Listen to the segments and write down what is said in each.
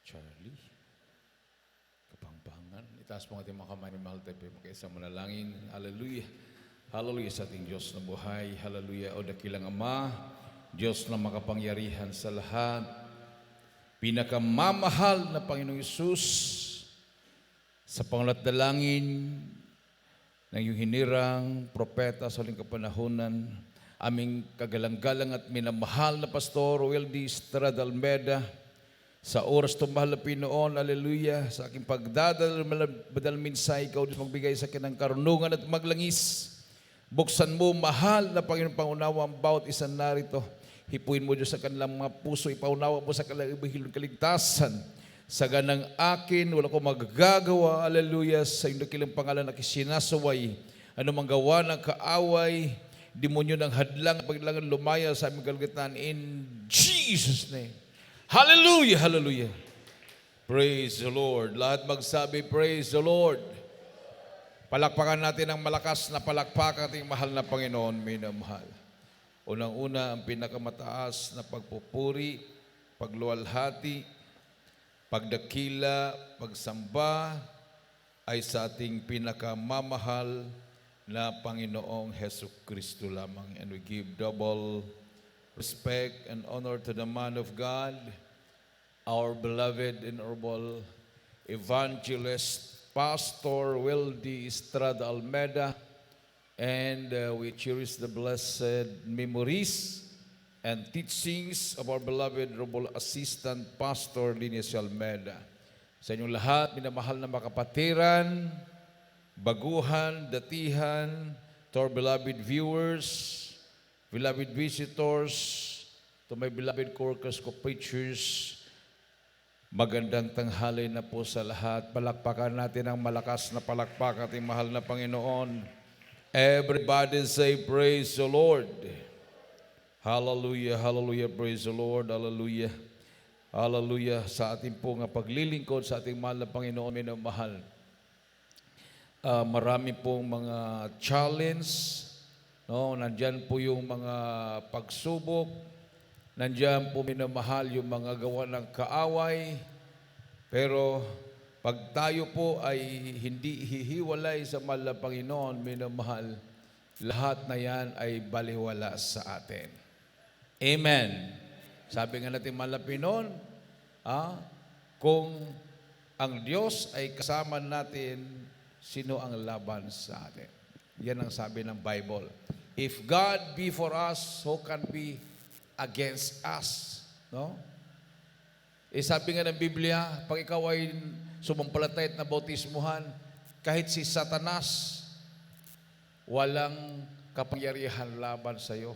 Charlie, kapangpangan. Itaas po ang ating mga kamay ni mahal tayo, magkaisang manalangin. Hallelujah. Hallelujah sa ating Diyos na buhay. Hallelujah. O dakilang Ama, Diyos na makapangyarihan sa lahat. Pinakamamahal na Panginoong Isus, sa pangalat dalangin ng iyong hinirang propeta sa huling kapanahunan, aming kagalang-galang at minamahal na Pastor Weldy Estrada Almeda, sa oras itong mahal na Pinoon, hallelujah, sa aking pagdadal, badal minsay, ikaw Diyos magbigay sa akin ng karunungan at maglangis. Buksan mo, mahal na Panginoon, pangunawa ang bawat isa narito. Hipuin mo Diyos sa kanilang mga puso, ipaunawa mo sa kanilang ibahilong kaligtasan. Sa ganang akin, wala ko magagawa, hallelujah, sa iyong dakilang pangalan na kisinasaway. Ano mang gawa ng kaaway, demonyo ng hadlang, paglangan lumaya sa aming kalagitnaan, in Jesus' name. Hallelujah, hallelujah. Praise the Lord. Lahat magsabi, praise the Lord. Palakpakan natin ang malakas na palakpak ating mahal na Panginoon, minamahal. Unang-una, ang pinakamataas na pagpupuri, pagluwalhati, pagdakila, pagsamba ay sa ating pinakamamahal na Panginoong Jesucristo lamang. And we give double respect and honor to the man of God, our beloved and honorable evangelist, Pastor Weldy Estrada Almeda, and we cherish the blessed memories and teachings of our beloved honorable assistant, Pastor Linies Almeda. Sa inyong lahat, minamahal na makapatiran, baguhan, datihan, to our beloved viewers, beloved visitors, to my beloved co-workers, co-preachers, magandang tanghali na po sa lahat. Palakpakan natin ang malakas na palakpak ating mahal na Panginoon. Everybody say, praise the Lord. Hallelujah, hallelujah, praise the Lord, hallelujah. Hallelujah sa ating po nga paglilingkod sa ating mahal na Panginoon, minamahal. Marami pong mga challenge, no? Nandyan po yung mga pagsubok, nandyan po minamahal yung mga gawa ng kaaway, pero pag tayo po ay hindi hihiwalay sa mahal na Panginoon, minamahal, lahat na yan ay baliwala sa atin. Amen. Sabi nga natin mahal na Panginoon, kung ang Diyos ay kasama natin, sino ang laban sa atin? Yan ang sabi ng Bible. If God be for us, who can be against us? No? Sabi nga ng Biblia, pag ikaw ay sumampalataya at nabautismuhan, kahit si Satanas, walang kapangyarihan laban sa iyo.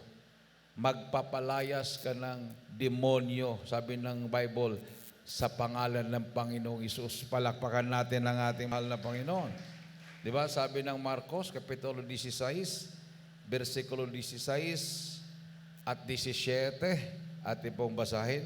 Magpapalayas ka ng demonyo, sabi ng Bible, sa pangalan ng Panginoong Isus. Palakpakan natin ang ating mahal na Panginoon. Di ba? Sabi ng Marcos, Kapitulo 16, versikulo 16 at 17. Atin pong basahin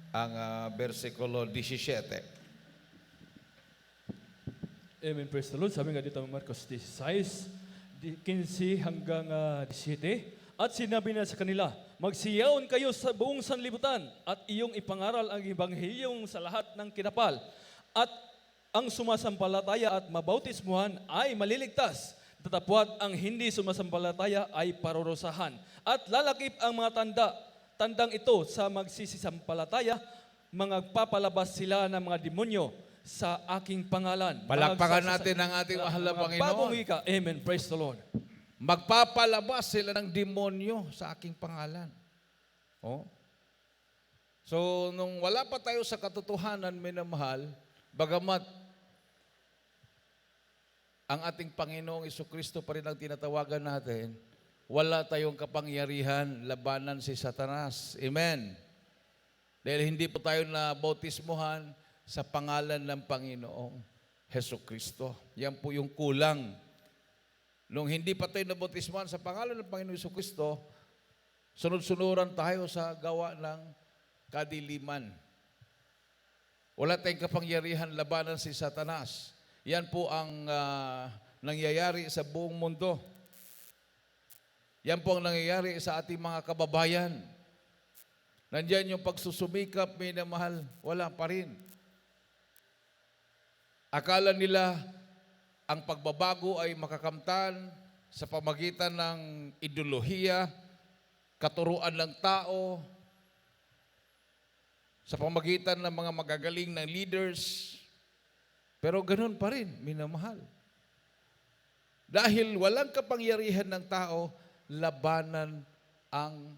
ang versikulo 17. Amen, praise the Lord. Sabi nga dito ng Marcos 16, 15 hanggang 17. At sinabi na sa kanila, magsiyaon kayo sa buong sanlibutan at iyong ipangaral ang Ebanghelyong sa lahat ng kinapal. At ang sumasampalataya at mabautismuhan ay maliligtas. Tatapwat ang hindi sumasampalataya ay parurusahan. At lalakip ang mga tandang ito sa magsisisampalataya, magpapalabas sila ng mga demonyo sa aking pangalan. Palakpakan natin ang ating mahal na Panginoon. Bagong wika. Amen. Praise the Lord. Magpapalabas sila ng demonyo sa aking pangalan. Oh. So, nung wala pa tayo sa katotohanan, minamahal, bagamat ang ating Panginoong Jesucristo pa rin ang tinatawagan natin, wala tayong kapangyarihan labanan si Satanas. Amen. Dahil hindi po tayo na bautismuhan sa pangalan ng Panginoong Jesucristo. Yan po yung kulang. Nung hindi pa tayo nabautismuhan sa pangalan ng Panginoong Jesucristo, sunod-sunuran tayo sa gawa ng kadiliman. Wala tayong kapangyarihan labanan si Satanas. Yan po ang nangyayari sa buong mundo. Yan po ang nangyayari sa ating mga kababayan. Nandiyan yung pagsusumikap, minamahal, wala pa rin. Akala nila ang pagbabago ay makakamtan sa pamagitan ng ideolohiya, katuruan ng tao, sa pamagitan ng mga magagaling na leaders. Pero ganun pa rin, minamahal. Dahil walang kapangyarihan ng tao, labanan ang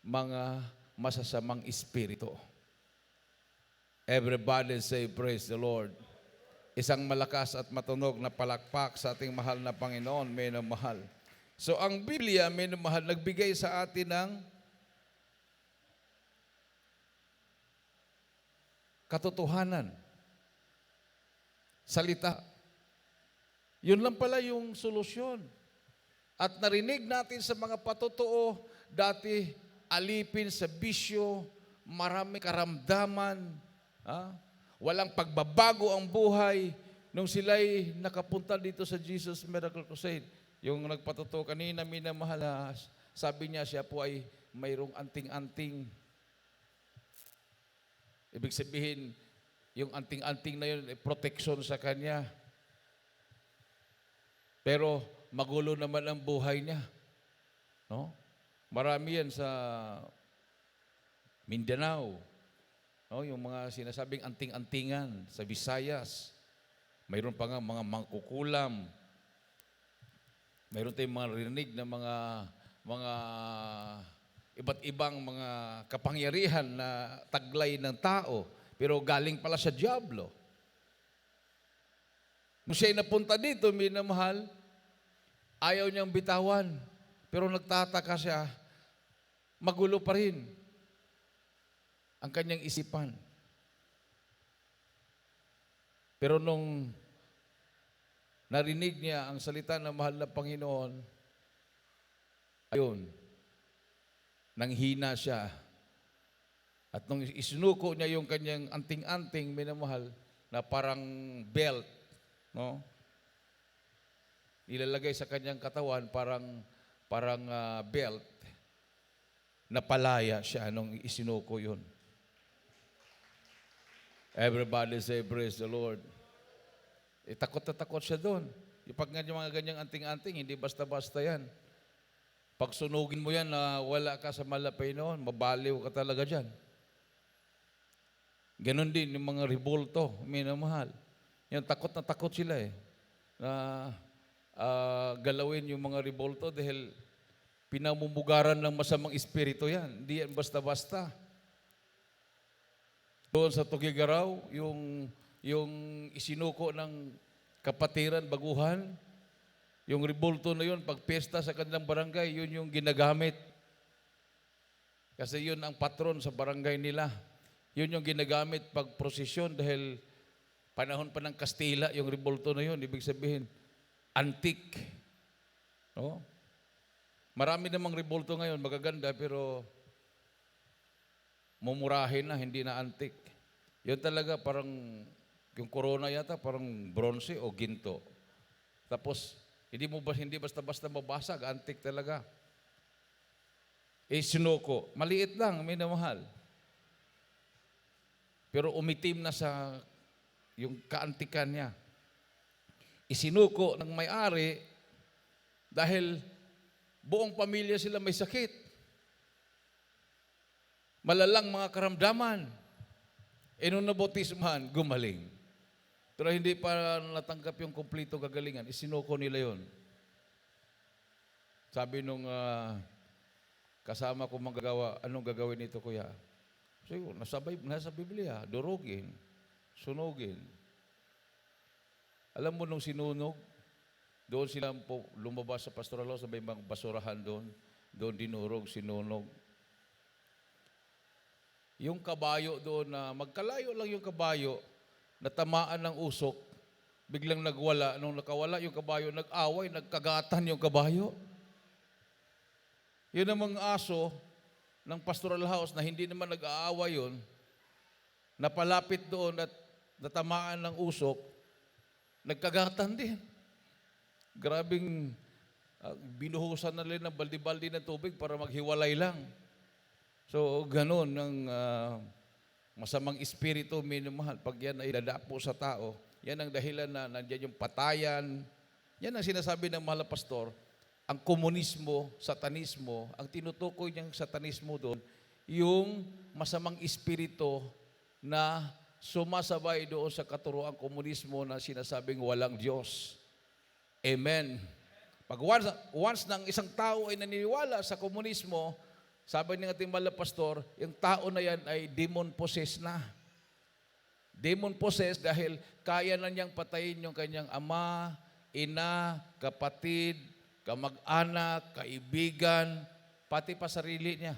mga masasamang espiritu. Everybody say, praise the Lord. Isang malakas at matunog na palakpak sa ating mahal na Panginoon, minamahal. So ang Biblia, minamahal, nagbigay sa atin ng katotohanan. Salita. Yun lang pala yung solusyon. At narinig natin sa mga patotoo, dati alipin sa bisyo, marami karamdaman, walang pagbabago ang buhay nung sila'y nakapunta dito sa Jesus Miracle Crusade. Yung nagpatotoo kanina, minamahal, sabi niya siya po ay mayroong anting-anting. Ibig sabihin, yung anting-anting na yun, protection sa kanya. Pero magulo naman ang buhay niya. No? Marami yan sa Mindanao. No? Yung mga sinasabing anting-antingan sa Visayas. Mayroon pa nga mga mangkukulam. Mayroon tayong mga rinig na mga iba't ibang mga kapangyarihan na taglay ng tao. Pero galing pala sa dyablo. Nung siya'y napunta dito, minamahal, ayaw niyang bitawan. Pero nagtataka siya, magulo pa rin ang kanyang isipan. Pero nung narinig niya ang salita ng mahal na Panginoon, ayun, nanghina siya. At nung isinuko niya yung kanyang anting-anting, minamahal, na parang belt, no? Ilalagay sa kanyang katawan parang belt. Napalaya siya nung isinuko yun. Everybody say, praise the Lord. Takot na takot siya doon. Yung pag nga yung mga ganyang anting-anting, hindi basta-basta yan. Pag sunugin mo yan na wala ka sa malapay noon, mabaliw ka talaga dyan. Ganon din yung mga revolto, minamahal. Yung takot na takot sila na galawin yung mga revolto dahil pinamumugaran ng masamang espiritu yan. Hindi yan basta-basta. Doon sa Tugigaraw, yung isinuko ng kapatiran, baguhan, yung revolto na yun, pag piyesta sa kanilang barangay, yun yung ginagamit. Kasi yun ang patron sa barangay nila. Yun yung ginagamit pag prosesyon dahil panahon pa ng Kastila, yung revolto na yun, ibig sabihin, antique. No? Marami namang revolto ngayon, magaganda, pero mumurahin na, hindi na antique. Yun talaga parang, yung corona yata, parang bronze o ginto. Tapos, hindi basta-basta mabasag, antique talaga. Sinuko, maliit lang, minamahal. Pero umitim na sa yung kaantikan niya. Isinuko ng may-ari dahil buong pamilya sila may sakit. Malalang mga karamdaman. Nung nabotismahan, gumaling. Pero hindi pa natanggap yung kumplito kagalingan. Isinuko nila yon. Sabi nung kasama ko manggagawa, anong gagawin nito kuya? So, nasa Biblia, durugin, sunugin. Alam mo nung sinunog, doon sila po lumabas sa pastoral house, sa may mga basurahan doon dinurog, sinunog. Yung kabayo doon na magkalayo lang yung kabayo, natamaan ng usok, biglang nagwala. Nung nakawala yung kabayo, nag-away, nagkagatan yung kabayo. Yun ang mga aso ng pastoral house na hindi naman nag-aaway yun, napalapit doon at natamaan ng usok, nagkagatan din. Grabing binuhusan na nila ng baldi-baldi ng tubig para maghiwalay lang. So, ganun ang Masamang espiritu, minamahal, pag yan ay dadapo sa tao, yan ang dahilan na nandiyan yung patayan. Yan ang sinasabi ng mahal na pastor, ang komunismo, satanismo, ang tinutukoy niyang satanismo doon, yung masamang espiritu na sumasabay doon sa katuroang komunismo na sinasabing walang Diyos. Amen. Pag once ng isang tao ay naniniwala sa komunismo, sabi ng ating mahal na pastor, yung tao na yan ay demon-possessed na. Demon-possessed dahil kaya na niyang patayin yung kanyang ama, ina, kapatid, kamag-anak, kaibigan, pati pa sarili niya.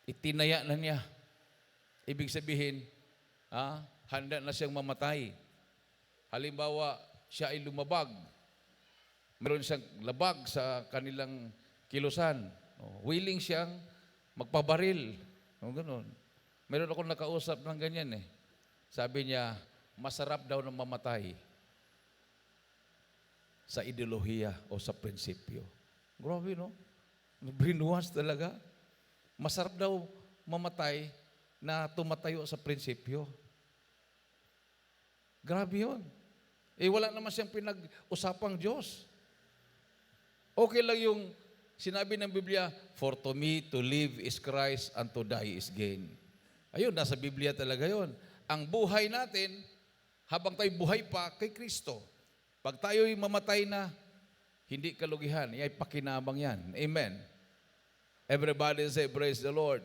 Itinaya na niya. Ibig sabihin, handa na siyang mamatay. Halimbawa, siya ay lumabag. Meron siyang labag sa kanilang kilusan. Willing siyang magpabaril. Ganun. Meron ako nakausap ng ganyan eh. Sabi niya, masarap daw na mamatay sa ideolohiya o sa prinsipyo. Grabe, no? Brainwash talaga. Masarap daw mamatay na tumatayo sa prinsipyo. Grabe yun. Wala naman siyang pinag-usapang Diyos. Okay lang yung sinabi ng Biblia, for to me to live is Christ and to die is gain. Ayun, nasa Biblia talaga yun. Ang buhay natin, habang tayo buhay pa kay Kristo. Pag tayo'y mamatay na, hindi kalugihan, ay pakinabang yan. Amen. Everybody say, praise the Lord.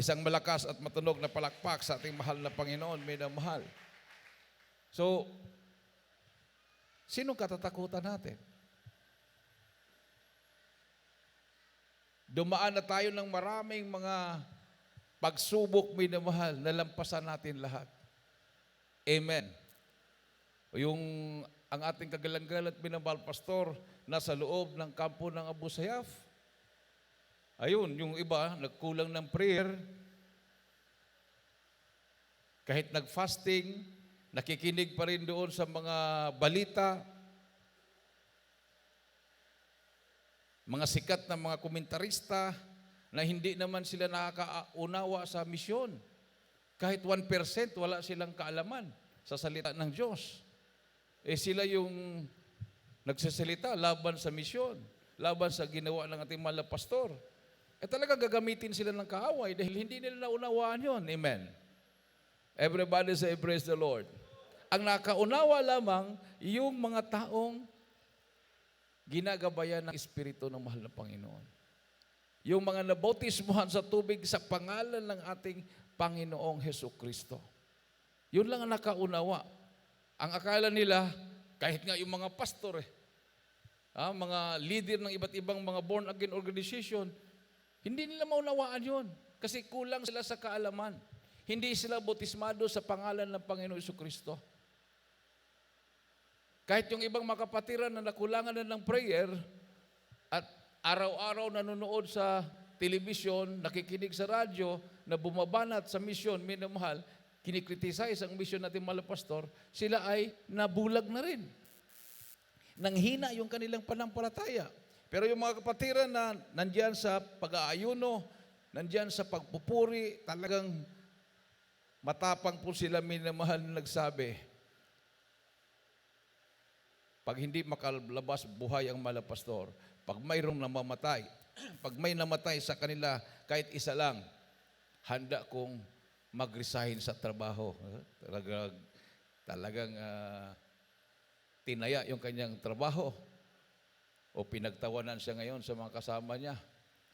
Isang malakas at matunog na palakpak sa ating mahal na Panginoon, minamahal. So, sino katatakutan natin? Dumaan na tayo ng maraming mga pagsubok, minamahal, nalampasan natin lahat. Amen. Ang ating kagalang-galang at minamahal pastor nasa loob ng kampo ng Abu Sayyaf. Ayun, yung iba, nagkulang ng prayer. Kahit nag-fasting, nakikinig pa rin doon sa mga balita. Mga sikat na mga komentarista na hindi naman sila nakakaunawa sa misyon. Kahit 1% wala silang kaalaman sa salita ng Diyos. Sila yung nagsasalita laban sa misyon, laban sa ginawa ng ating mahal na pastor. Talagang gagamitin sila ng kaaway dahil hindi nila naunawaan yun. Amen. Everybody say, praise the Lord. Ang nakaunawa lamang, yung mga taong ginagabayan ng Espiritu ng mahal na Panginoon. Yung mga nabautismuhan sa tubig sa pangalan ng ating Panginoong Hesukristo. Yun lang ang nakaunawa. Ang akala nila, kahit nga yung mga pastor, mga leader ng iba't ibang mga born-again organization, hindi nila maunawaan yun. Kasi kulang sila sa kaalaman. Hindi sila bautismado sa pangalan ng Panginoong Hesukristo. Kahit yung ibang makapatiran na nakulangan na ng prayer at araw-araw nanonood sa telebisyon, nakikinig sa radyo, na bumabanat sa misyon, minamahal, kinikritisize ang misyon natin mahal na pastor, sila ay nabulag na rin. Nanghina yung kanilang panampalataya. Pero yung mga kapatiran na nandyan sa pag-aayuno, nandyan sa pagpupuri, talagang matapang po sila, minamahal, na nagsabi, pag hindi makalabas buhay ang mahal na pastor, pag mayroong namamatay, pag may namatay sa kanila, kahit isa lang, handa kong mag-resign sa trabaho. Talagang tinaya yung kanyang trabaho. O pinagtawanan siya ngayon sa mga kasama niya.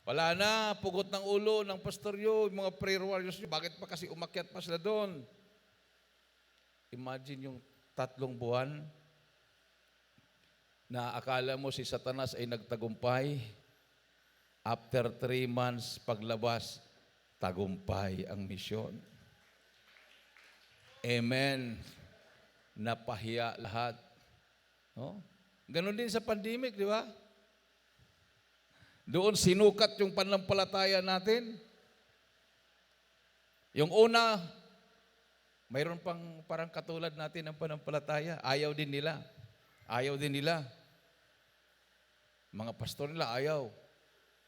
Wala na, pugot ng ulo ng pastor yun, mga prayer warriors yun. Bakit pa kasi umakyat pa sila doon? Imagine yung 3 buwan na akala mo si Satanas ay nagtagumpay. After 3 months paglabas, tagumpay ang misyon. Amen. Napahiya lahat. No? Ganon din sa pandemic, di ba? Doon sinukat yung pananampalataya natin. Yung una, mayroon pang parang katulad natin ng pananampalataya. Ayaw din nila. Ayaw din nila. Mga pastor nila ayaw.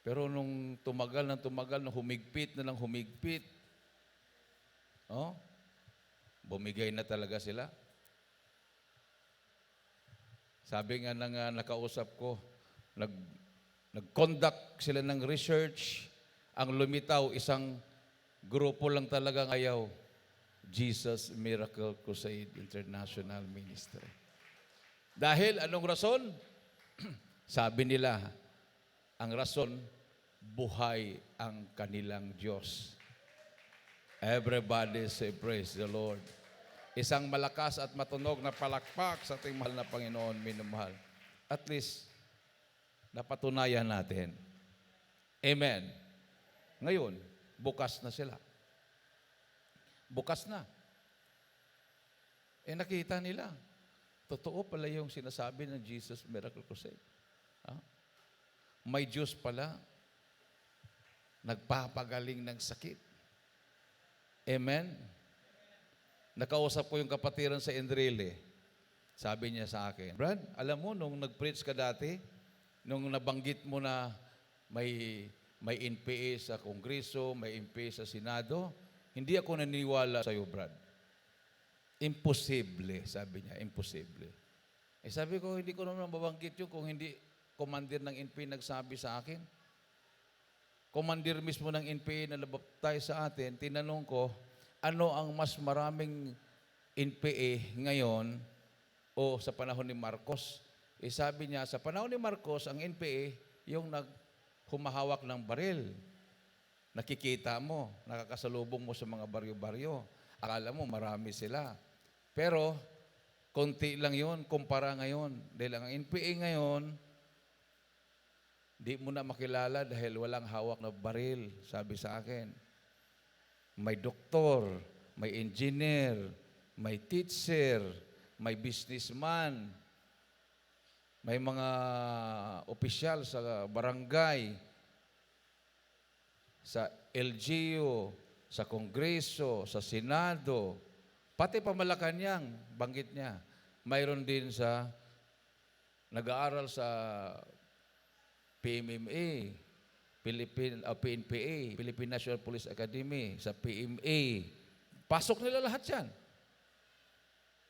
Pero nung tumagal, nung humigpit na lang humigpit, Oh, bumigay na talaga sila. Sabi nga ng nakausap ko, nag-conduct sila ng research. Ang lumitaw, isang grupo lang talagang ayaw. Jesus Miracle Crusade International Ministry. Dahil anong rason? Sabi nila, ang rason, buhay ang kanilang Diyos. Everybody say praise the Lord. Isang malakas at matunog na palakpak sa ating mahal na Panginoon, minamahal. At least, napatunayan natin. Amen. Ngayon, bukas na sila. Bukas na. Nakita nila. Totoo pala yung sinasabi ng Jesus Miracle Crusade. May Diyos pala nagpapagaling ng sakit. Amen. Nakausap ko yung kapatiran sa Enrile. Sabi niya sa akin, Brad, alam mo, nung nag-preach ka dati, nung nabanggit mo na may NPA sa Kongreso, may NPA sa Senado, hindi ako naniniwala sa iyo, Brad. Imposible, sabi niya, imposible. Sabi ko, hindi ko naman mabanggit yun kung hindi commander ng NPA nagsabi sa akin. Commander mismo ng NPA na labaptay sa atin, tinanong ko, ano ang mas maraming NPA ngayon o sa panahon ni Marcos? Sabi niya, sa panahon ni Marcos, ang NPA, yung humahawak ng baril. Nakikita mo, nakakasalubong mo sa mga baryo-baryo. Akala mo, marami sila. Pero, konti lang yun, kumpara ngayon. Dahil ang NPA ngayon, di mo na makilala dahil walang hawak na baril, sabi sa akin. May doktor, may engineer, may teacher, may businessman, may mga opisyal sa barangay, sa LGU, sa Kongreso, sa Senado, pati pa Malacanang, banggit niya. Mayroon din sa nag-aaral sa PMMA, PNPA, Philippine National Police Academy, sa PMA. Pasok nila lahat yan.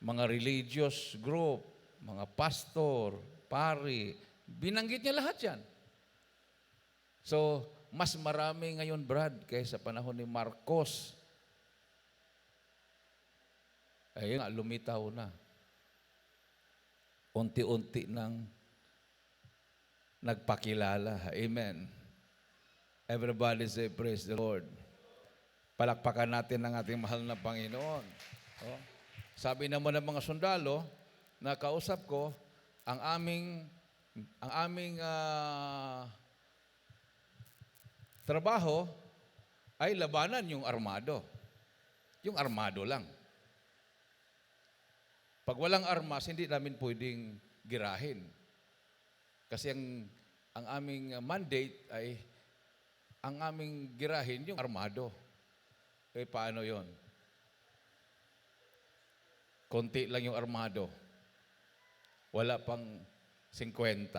Mga religious group, mga pastor, pari, binanggit niya lahat yan. So, mas marami ngayon, Brad, kaysa panahon ni Marcos. Ayun nga, lumitaw na. Unti-unti nang nagpakilala. Amen. Everybody say, praise the Lord. Palakpakan natin ang ating mahal na Panginoon. Oh. Sabi naman ng mga sundalo, na kausap ko, ang aming trabaho ay labanan yung armado. Yung armado lang. Pag walang armas, hindi namin pwedeng girahin. Kasi ang aming mandate ay ang aming girahin yung armado. Paano yon? Konti lang yung armado. Wala pang 50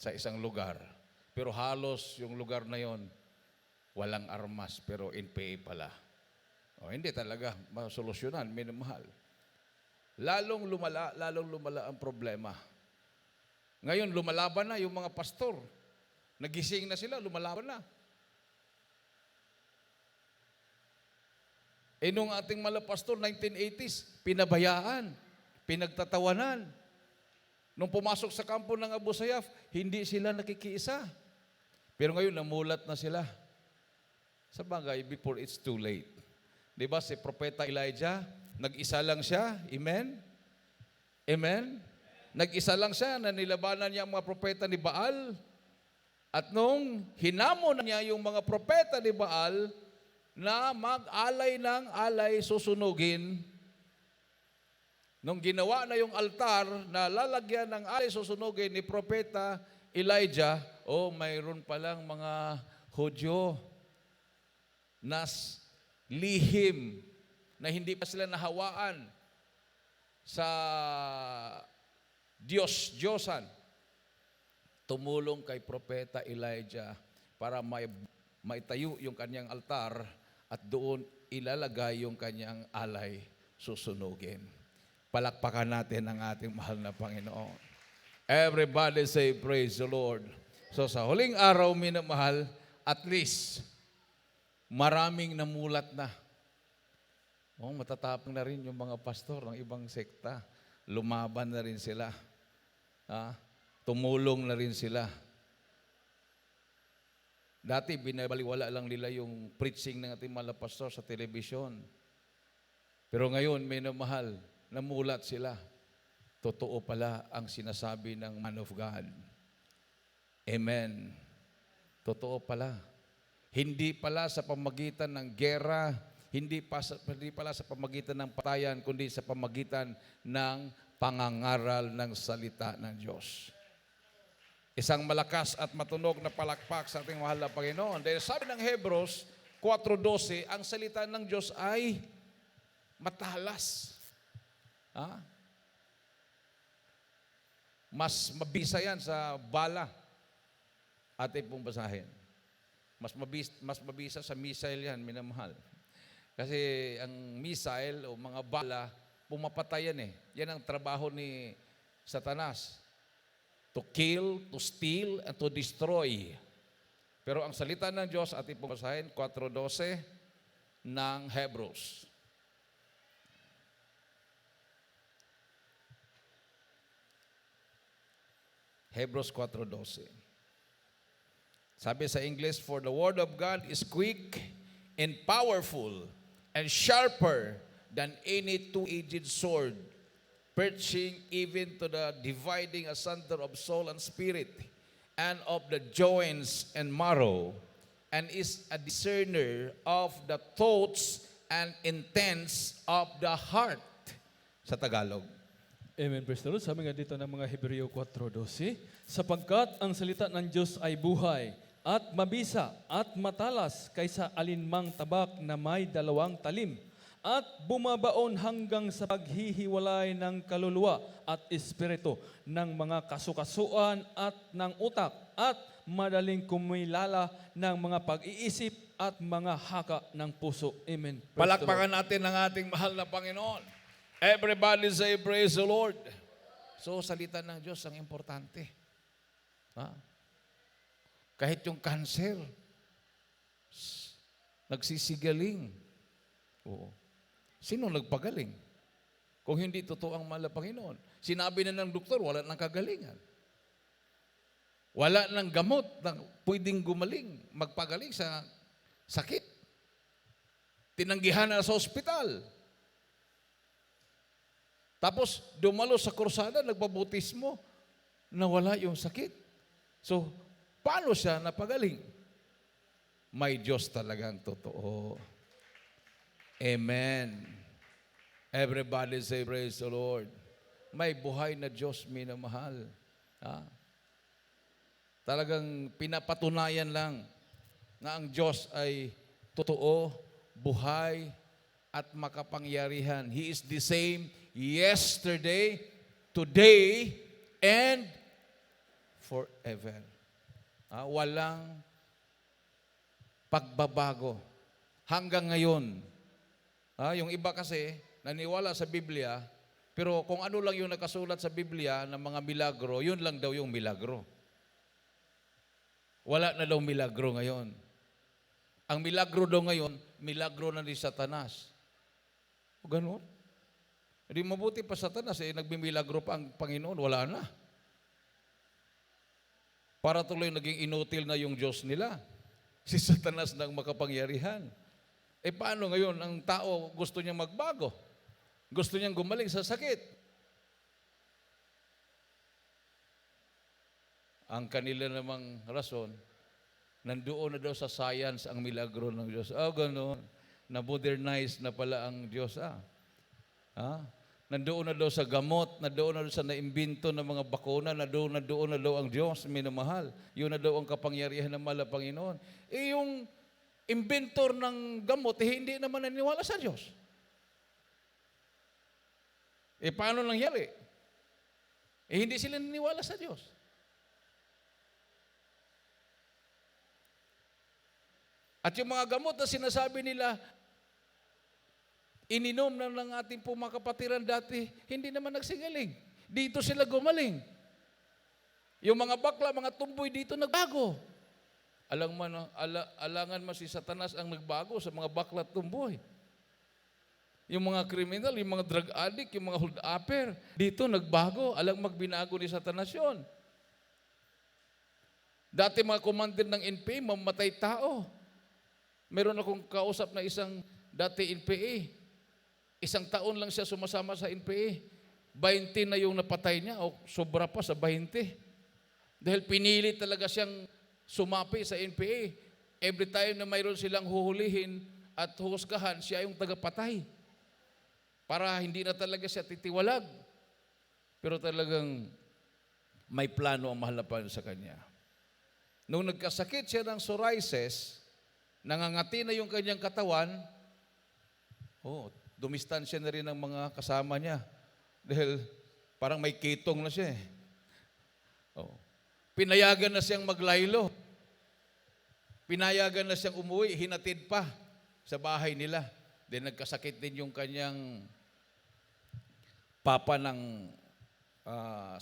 sa isang lugar. Pero halos yung lugar na yon walang armas, pero NPA pala. Hindi talaga masolusyonan, minamahal. Lalong lumala ang problema. Ngayon, lumalaban na yung mga pastor. Nagising na sila, lumalaban na. Nung ating mga pastor, 1980s, pinabayaan, pinagtatawanan. Nung pumasok sa kampo ng Abu Sayyaf, hindi sila nakikiisa. Pero ngayon, namulat na sila. Sa bagay, before it's too late. Diba si Propeta Elijah, nag-isa lang siya, amen? Amen? Nag-isa lang siya na nilabanan niya ang mga propeta ni Baal. At nung hinamon niya yung mga propeta ni Baal na mag-alay ng alay susunugin, nung ginawa na yung altar na lalagyan ng alay susunugin ni Propeta Elijah, mayroon palang mga Hudyo na lihim na hindi pa sila nahawaan sa Diyos-Diyosan. Tumulong kay Propeta Elijah para maitayo yung kanyang altar at doon ilalagay yung kanyang alay susunugin. Palakpakan natin ang ating mahal na Panginoon. Everybody say, praise the Lord. So sa huling araw, minamahal, at least, maraming namulat na. Matatapang na rin yung mga pastor ng ibang sekta. Lumaban na rin sila. Tumulong na rin sila. Dati, binabaliwala lang nila yung preaching ng ating mga pastor sa telebisyon. Pero ngayon, minamahal, namulat sila. Totoo pala ang sinasabi ng man of God. Amen. Totoo pala. Hindi pala sa pamagitan ng gera, hindi pala sa pamagitan ng patayan, kundi sa pamagitan ng pangangaral ng salita ng Diyos. Isang malakas at matunog na palakpak sa ating mahal na Panginoon. Dahil sabi ng Hebrews 4:12, ang salita ng Diyos ay matalas. Mas mabisa yan sa bala. Ating pong basahin. Mas mabisa sa missile yan, minamahal. Kasi ang missile o mga bala, pumapatay yan eh. Yan ang trabaho ni Satanas. To kill, to steal, and to destroy. Pero ang salita ng Diyos, ating pong basahin, 4:12 ng Hebrews. Hebrews 4:12. Sabi sa English, for the word of God is quick and powerful and sharper than any two-edged sword, piercing even to the dividing asunder of soul and spirit, and of the joints and marrow, and is a discerner of the thoughts and intents of the heart. Sa Tagalog. Amen, praise the Lord. Sabi nga dito ng mga Hebreo 4:12, sapagkat ang salita ng Diyos ay buhay at mabisa at matalas kaysa alinmang tabak na may dalawang talim at bumabaon hanggang sa paghihiwalay ng kaluluwa at espiritu ng mga kasukasuan at ng utak at madaling kumilala ng mga pag-iisip at mga haka ng puso. Amen. Praise the Lord. Palakpakan natin ang ating mahal na Panginoon. Everybody say, praise the Lord. So, salita ng Diyos ang importante. Kahit yung cancer, nagsisigaling. Oo. Sino nagpagaling? Kung hindi totoo ang mahal na Panginoon. Sinabi na ng doktor, wala nang kagalingan. Wala nang gamot na pwedeng gumaling, magpagaling sa sakit. Tinanggihan na sa ospital. Tapos, dumalo sa krusada, nagpabutismo, nawala yung sakit. So, paano siya napagaling? May Diyos talagang totoo. Amen. Everybody say, praise the Lord. May buhay na Diyos, minamahal. Talagang pinapatunayan lang na ang Diyos ay totoo, buhay, at makapangyarihan. He is the same yesterday, today, and forever. Walang pagbabago. Hanggang ngayon. Yung iba kasi, naniwala sa Biblia, pero kung ano lang yung nakasulat sa Biblia ng mga milagro, yun lang daw yung milagro. Wala na daw milagro ngayon. Ang milagro daw ngayon, milagro na ni Satanas. O ganun? Hindi mabuti pa Satanas, nagbimilagro pa ang Panginoon, wala na. Para tuloy naging inutil na yung Diyos nila. Si Satanas nang makapangyarihan. Paano ngayon ang tao gusto niyang magbago? Gusto niyang gumaling sa sakit. Ang kanila namang rason, nandoon na daw sa science ang milagro ng Diyos. Gano'n. Na-modernize na pala ang Diyos. Nandoon na daw sa gamot, nandoon na daw sa naimbento ng mga bakuna, nandoon na daw ang Diyos, minamahal. Yun na daw ang kapangyarihan ng mahal na Panginoon. Yung inventor ng gamot, hindi naman naniniwala sa Diyos. Paano nangyari? Hindi sila naniniwala sa Diyos. At yung mga gamot na sinasabi nila, ininom na ng ating po mga kapatiran dati, hindi naman nagsigaling. Dito sila gumaling. Yung mga bakla, mga tumboy dito nagbago. Alangan mo si Satanas ang nagbago sa mga bakla at tumboy. Yung mga kriminal, yung mga drug addict, yung mga hold upper, dito nagbago. Alang magbinago ni Satanas yun. Dati mga commander ng NPA, mamatay tao. Meron akong kausap na isang dati NPA. Isang taon lang siya sumasama sa NPA. 20 na yung napatay niya o sobra pa sa 20. Dahil pinili talaga siyang sumapi sa NPA. Every time na mayroon silang huhulihin at huhusgahan, siya yung tagapatay. Para hindi na talaga siya titiwalag. Pero talagang may plano ang mahal na Panginoon sa kanya. Nung nagkasakit siya ng psoriasis, nangangati na yung kanyang katawan, dumistansya na rin ang mga kasama niya. Dahil parang may kitong na siya eh. Pinayagan na siyang maglaylo. Pinayagan na siyang umuwi, hinatid pa sa bahay nila. Then nagkasakit din yung kanyang papa ng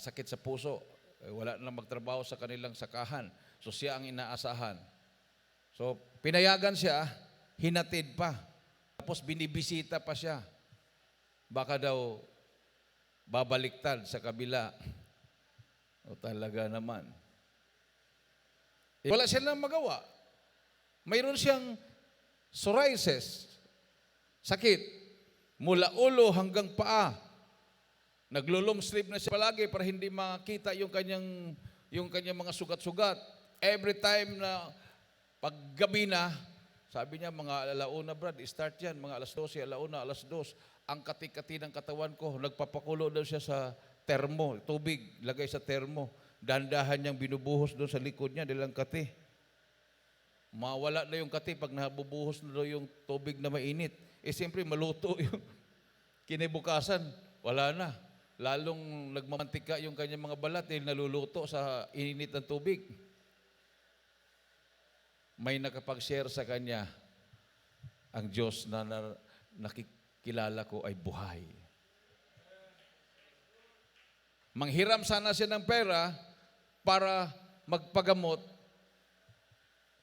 sakit sa puso. Wala na magtrabaho sa kanilang sakahan. So siya ang inaasahan. So pinayagan siya, hinatid pa. Tapos binibisita pa siya. Baka daw babaliktad sa kabila. O talaga naman. Wala silang magawa. Mayroon siyang psoriasis, sakit, mula ulo hanggang paa. Naglulong sleep na siya palagi para hindi makita yung kanyang mga sugat-sugat. Every time na paggabi na, sabi niya, mga alauna, Brad, start yan, mga alas 12, alauna, alas 2. Ang kati-kati ng katawan ko, nagpapakulo daw siya sa termo, tubig, lagay sa termo. Dandahan niyang binubuhos doon sa likod niya, nilang kati. Mawala na yung kati pag nabubuhos na daw yung tubig na mainit. Siyempre, maluto yung kinibukasan. Wala na. Lalong nagmamantika yung kanyang mga balat dahil naluluto sa init ng tubig. May nakapag-share sa kanya, ang Diyos na nakikilala ko ay buhay. Manghiram sana siya ng pera para magpagamot.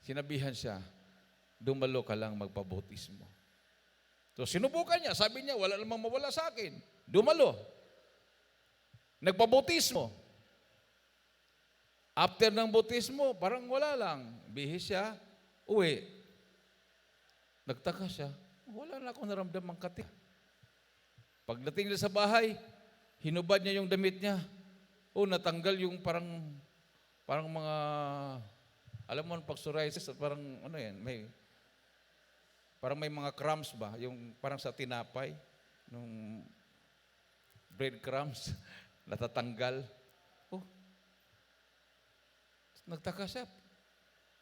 Sinabihan siya, dumalo ka lang magpabautismo. So sinubukan niya, sabi niya, wala namang mawala sa akin. Dumalo. Nagpabautismo. After ng bautismo, parang wala lang. Bihis siya, uwi. Nagtaka siya, wala na akong naramdamang kati. Pagdating niya sa bahay, hinubad niya yung damit niya. Natanggal yung parang mga, alam mo, pag psoriasis, parang ano yan, parang may mga crumbs ba? Yung parang sa tinapay, nung bread crumbs, natatanggal. Nagtaka siya.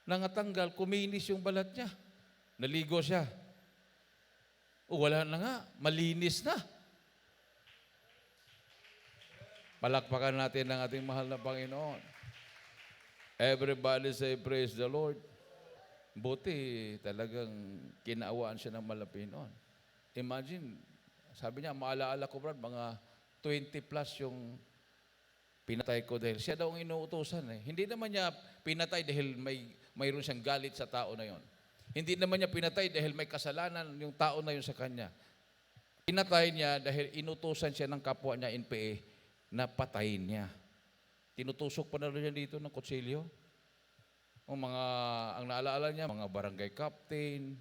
Nangatanggal, kuminis yung balat niya. Naligo siya. Wala na nga, malinis na. Palakpakan natin ang ating mahal na Panginoon. Everybody say, praise the Lord. Buti talagang kinaawaan siya ng malapinoon. Imagine, sabi niya, maalaala ko, Brad, mga 20 plus yung pinatay ko dahil siya daw ang inuutosan. Hindi naman niya pinatay dahil mayroon siyang galit sa tao na yon. Hindi naman niya pinatay dahil may kasalanan yung tao na yon sa kanya. Pinatay niya dahil inutusan siya ng kapwa niya NPA na patayin niya. Tinutusok pa na rin dito ng kutsilyo. Ang naalaala niya, mga barangay captain,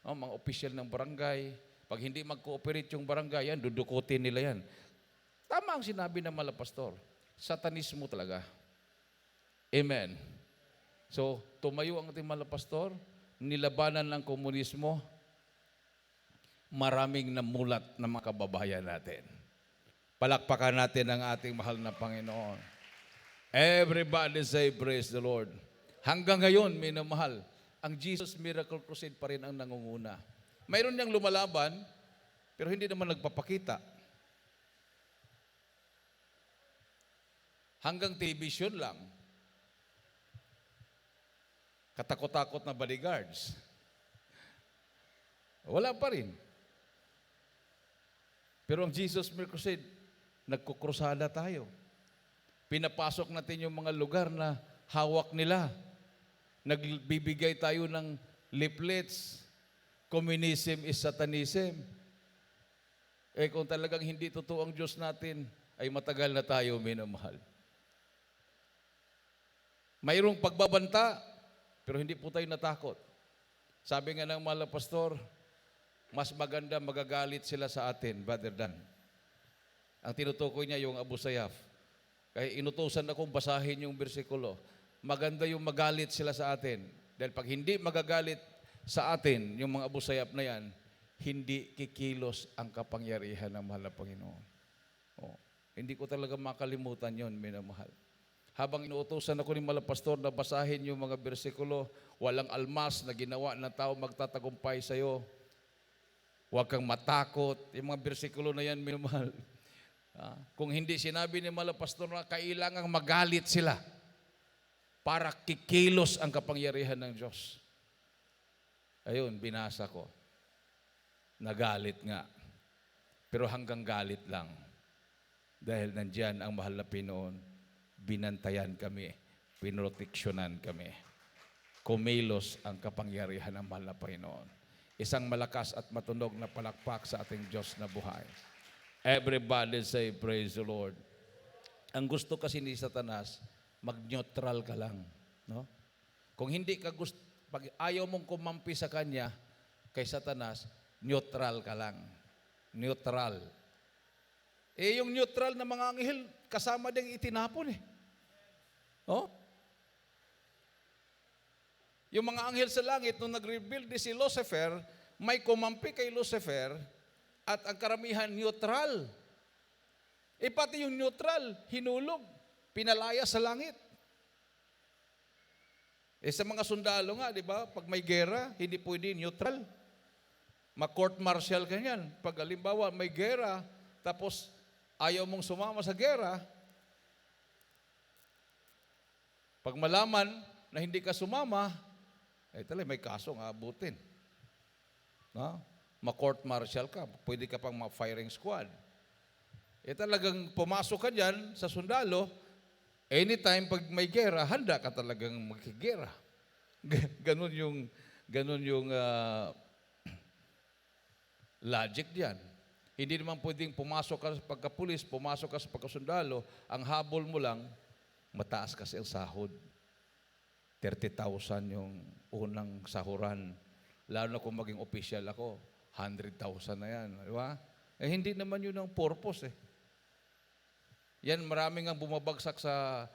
mga opisyal ng barangay. Pag hindi mag-cooperate yung barangay, yan, dudukutin nila yan. Tama ang sinabi ng malapastor. Satanismo talaga. Amen. So, tumayo ang ating malapastor, nilabanan ng komunismo, maraming namulat na mga kababayan natin. Palakpakan natin ang ating mahal na Panginoon. Everybody say, praise the Lord. Hanggang ngayon, minamahal, ang Jesus Miracle Crusade pa rin ang nangunguna. Mayroon niyang lumalaban, pero hindi naman nagpapakita. Hanggang television lang. Katakot-takot na bodyguards. Wala pa rin. Pero ang Jesus Mere Crusade, nagkukrusada tayo. Pinapasok natin yung mga lugar na hawak nila. Nagbibigay tayo ng leaflets. Communism is Satanism. Kung talagang hindi totoo ang Diyos natin, ay matagal na tayo minamahal. Mayroong pagbabanta, pero hindi po tayo natakot. Sabi nga ng mga pastor, mas maganda magagalit sila sa atin rather than. Ang tinutukoy niya yung Abu Sayyaf. Kaya inutusan akong basahin yung bersikulo. Maganda yung magalit sila sa atin. Dahil pag hindi magagalit sa atin, yung mga Abu Sayyaf na yan, hindi kikilos ang kapangyarihan ng mahal na Panginoon. Hindi ko talaga makalimutan yon, minamahal. Habang inuutosan ako ni Malapastor na basahin yung mga bersikulo, walang almas na ginawa ng tao magtatagumpay sa'yo. Huwag kang matakot. Yung mga bersikulo na yan, minamahal. Kung hindi sinabi ni Malapastor na kailangang magalit sila para kikilos ang kapangyarihan ng Diyos. Ayun, binasa ko. Nagalit nga. Pero hanggang galit lang. Dahil nandyan ang mahal na Pinoon, binantayan kami, pinoteksyonan kami. Kumilos ang kapangyarihan ng mahal na Panginoon. Isang malakas at matunog na palakpak sa ating Diyos na buhay. Everybody say, praise the Lord. Ang gusto kasi ni Satanas, mag-neutral ka lang. No? Kung hindi ka gusto, pag ayaw mong kumampi sa kanya, kay Satanas, neutral ka lang. Neutral. Yung neutral na mga anghel, kasama ding itinapon Oh? Yung mga anghel sa langit, nung nag-rebuild si Lucifer, may kumampi kay Lucifer, at ang karamihan neutral. Pati yung neutral, hinulog, pinalaya sa langit. Sa mga sundalo nga, di ba, pag may gera, hindi pwede neutral. Ma-court martial ka yan. Pag halimbawa may gera, tapos ayaw mong sumama sa gera, pag malaman na hindi ka sumama, talaga may kasong aabutin. No? Ma-court martial ka, pwede ka pang ma-firing squad. Talagang pumasok ka dyan sa sundalo, anytime pag may gera, handa ka talagang magkigera. Ganun yung logic diyan. Hindi naman pwedeng pumasok ka sa pagkapulis, pumasok ka sa pagkasundalo, ang habol mo lang, mataas kasi ang sahod. 30,000 yung unang sahuran. Lalo na kung maging official ako, 100,000 na yan. Di ba? Hindi naman yun ang purpose Yan, maraming ang bumabagsak sa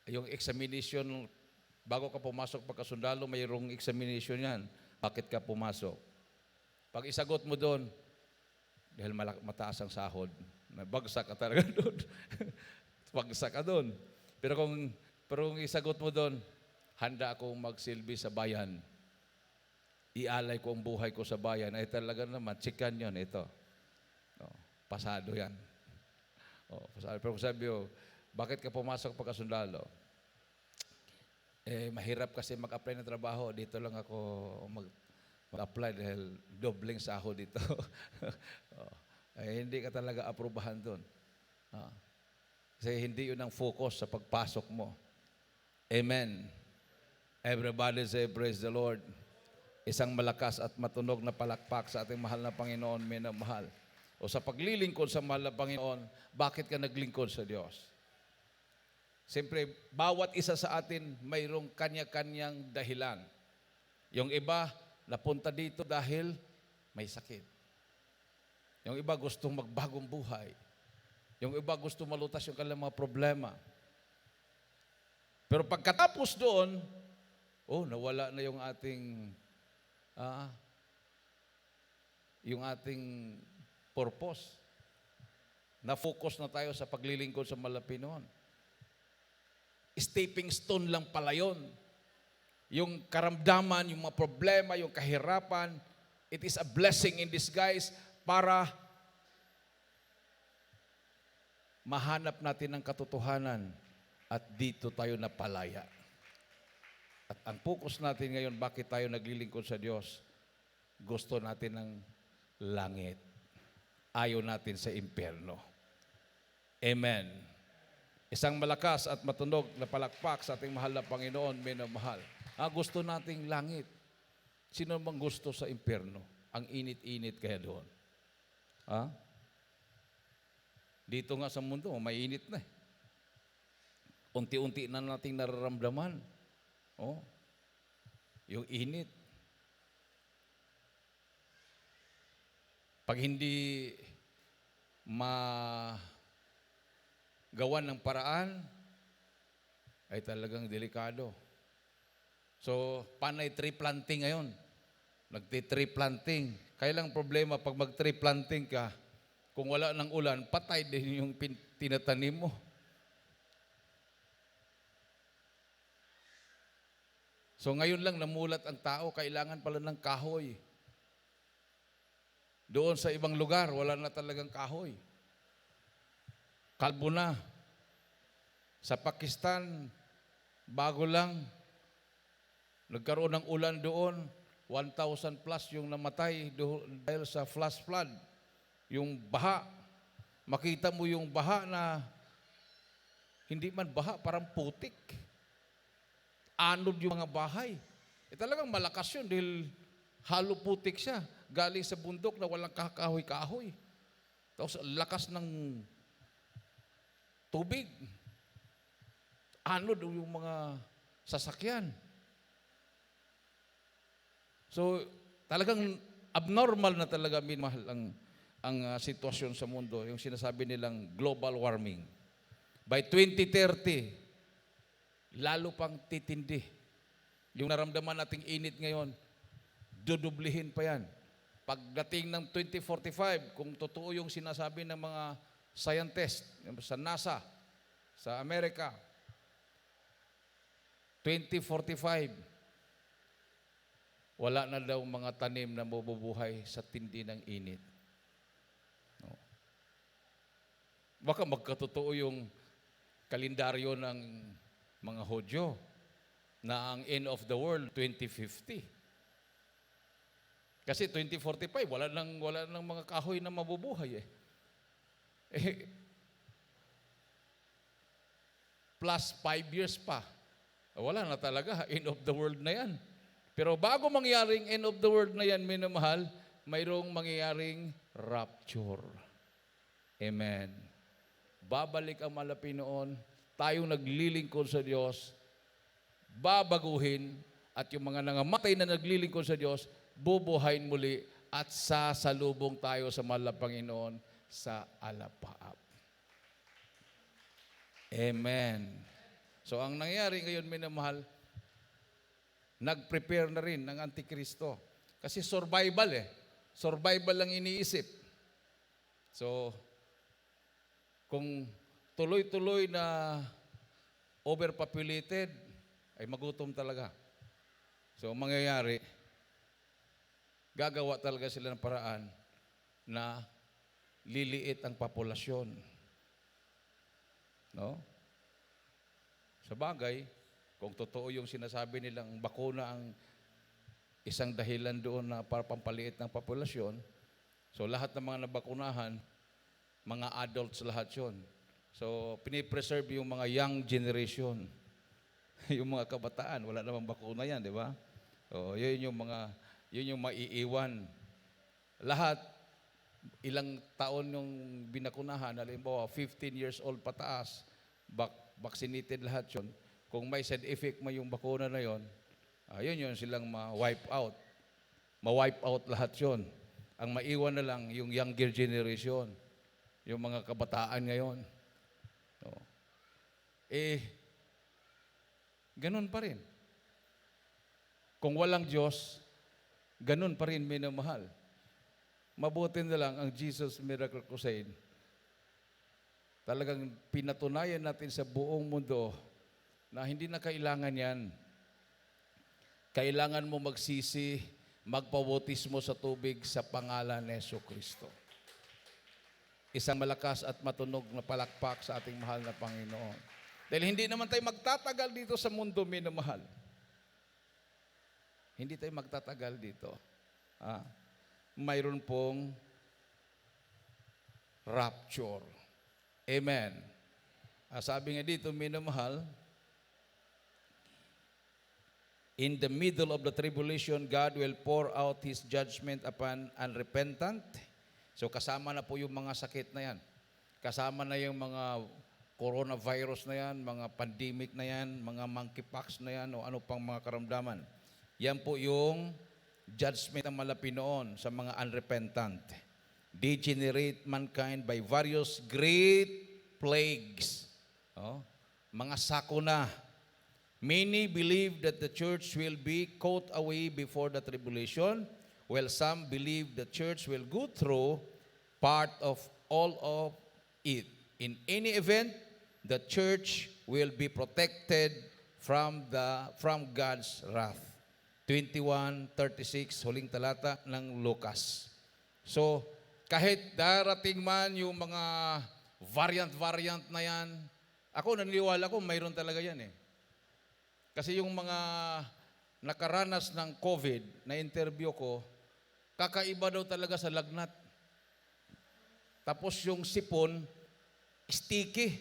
yung examination. Bago ka pumasok pagkasundalo, mayroong examination yan. Bakit ka pumasok? Pag isagot mo doon, dahil mataas ang sahod, bagsak ka talaga doon. Bagsak ka doon. Pero kung isagot mo doon, handa akong magsilbi sa bayan. Ialay ko ang buhay ko sa bayan. Ay talaga naman, chikan yun, ito. Pasado yan. Pasado. Pero kung sabi ko, bakit ka pumasok pagkasundalo? Mahirap kasi mag-apply ng trabaho. Dito lang ako mag-apply dahil dobling sahod dito. Hindi ka talaga aprobahan doon. Kasi hindi yun ang focus sa pagpasok mo. Amen. Everybody say, praise the Lord. Isang malakas at matunog na palakpak sa ating mahal na Panginoon, minamahal. O sa paglilingkod sa mahal na Panginoon, bakit ka naglingkod sa Diyos? Siyempre, bawat isa sa atin mayroong kanya-kanyang dahilan. Yung iba, napunta dito dahil may sakit. Yung iba gustong magbagong buhay. Yung iba gusto malutas yung kanilang mga problema. Pero pagkatapos doon, nawala na yung ating purpose. Na-focus na tayo sa paglilingkod sa Malapinoon. Stepping stone lang pala yun. Yung karamdaman, yung mga problema, yung kahirapan, it is a blessing in disguise para mahanap natin ang katotohanan at dito tayo napalaya. At ang focus natin ngayon, bakit tayo naglilingkod sa Diyos? gusto natin ng langit. Ayaw natin sa impyerno. Amen. Isang malakas at matunog na palakpak sa ating mahal na Panginoon, minamahal. Gusto nating langit. Sino bang gusto sa impyerno? Ang init-init kaya doon. Dito nga sa mundo, mainit na. Unti-unti na nating nararamdaman. Yung init. Pag hindi magawan ng paraan, ay talagang delikado. So, panay tree planting ngayon. Nagti-tree planting. Kaya lang problema, pag mag-tree planting ka, kung wala ng ulan, patay din yung tinatanim mo. So ngayon lang namulat ang tao, kailangan pala ng kahoy. Doon sa ibang lugar, wala na talagang kahoy. Kalbo na. Sa Pakistan, bago lang, nagkaroon ng ulan doon, 1,000 plus yung namatay dahil sa flash flood. Yung baha. Makita mo yung baha na hindi man baha, parang putik. Anod yung mga bahay. Talagang malakas yun dahil halo putik siya. Galing sa bundok na walang kakahoy-kahoy. Tapos lakas ng tubig. Anod yung mga sasakyan. So, talagang abnormal na talaga minamahal ang sitwasyon sa mundo. Yung sinasabi nilang global warming. By 2030, lalo pang titindi. Yung naramdaman nating init ngayon, dudublihin pa yan. Pagdating ng 2045, kung totoo yung sinasabi ng mga scientist sa NASA, sa Amerika, 2045, wala na daw mga tanim na mabubuhay sa tindi ng init. No. Baka magkatotoo yung kalendaryo ng mga Hudyo na ang end of the world 2050. Kasi 2045 wala nang mga kahoy na mabubuhay plus 5 years pa. Wala na talaga, end of the world na yan. Pero bago mangyaring end of the world na yan, minamahal, mayroong mangyaring rapture. Amen. Babalik ang malapi noon, tayong naglilingkod sa Diyos, babaguhin, at yung mga nangamatay na naglilingkod sa Diyos, bubuhayin muli at sasalubong tayo sa mahal na Panginoon sa alapaap. Amen. So ang nangyari ngayon, minamahal, nag-prepare na rin ng Antikristo. Kasi survival Survival lang iniisip. So, kung tuloy-tuloy na overpopulated, ay magutom talaga. So, ang mangyayari, gagawa talaga sila ng paraan na liliit ang populasyon. No? Sa bagay, kung totoo yung sinasabi nilang bakuna ang isang dahilan doon na para pampaliit ng populasyon, so lahat ng mga nabakunahan, mga adults lahat yun. So, pinipreserve yung mga young generation. Yung mga kabataan, wala namang bakuna yan, di ba? So, yun yung maiiwan. Lahat, ilang taon yung binakunahan, halimbawa 15 years old pataas, vaccinated lahat yun. Kung may side effect mo yung bakuna na yun, yun silang ma-wipe out. Ma-wipe out lahat yun. Ang maiwan na lang yung younger generation, yung mga kabataan ngayon. So, ganun pa rin. Kung walang Diyos, ganun pa rin minamahal. Mabuti na lang ang Jesus Miracle Crusade. Talagang pinatunayan natin sa buong mundo na hindi na kailangan yan. Kailangan mo magsisi, magpabautismo sa tubig sa pangalan ni Jesucristo. Isang malakas at matunog na palakpak sa ating mahal na Panginoon. Dahil hindi naman tayo magtatagal dito sa mundo, minamahal. Hindi tayo magtatagal dito. mayroon pong rapture. Amen. Sabi nga dito, minamahal, in the middle of the tribulation, God will pour out His judgment upon unrepentant. So kasama na po yung mga sakit na yan. Kasama na yung mga coronavirus na yan, mga pandemic na yan, mga monkeypox na yan, o ano pang mga karamdaman. Yan po yung judgment na malapit noon sa mga unrepentant. Degenerate mankind by various great plagues. Mga sakuna. Many believe that the church will be caught away before the tribulation, while some believe the church will go through part of all of it. In any event, the church will be protected from God's wrath. 21:36, huling talata ng Lucas. So, kahit darating man yung mga variant na yan, ako naniniwala ko mayroon talaga yan eh. Kasi yung mga nakaranas ng COVID na interview ko, kakaiba daw talaga sa lagnat. Tapos yung sipon, sticky.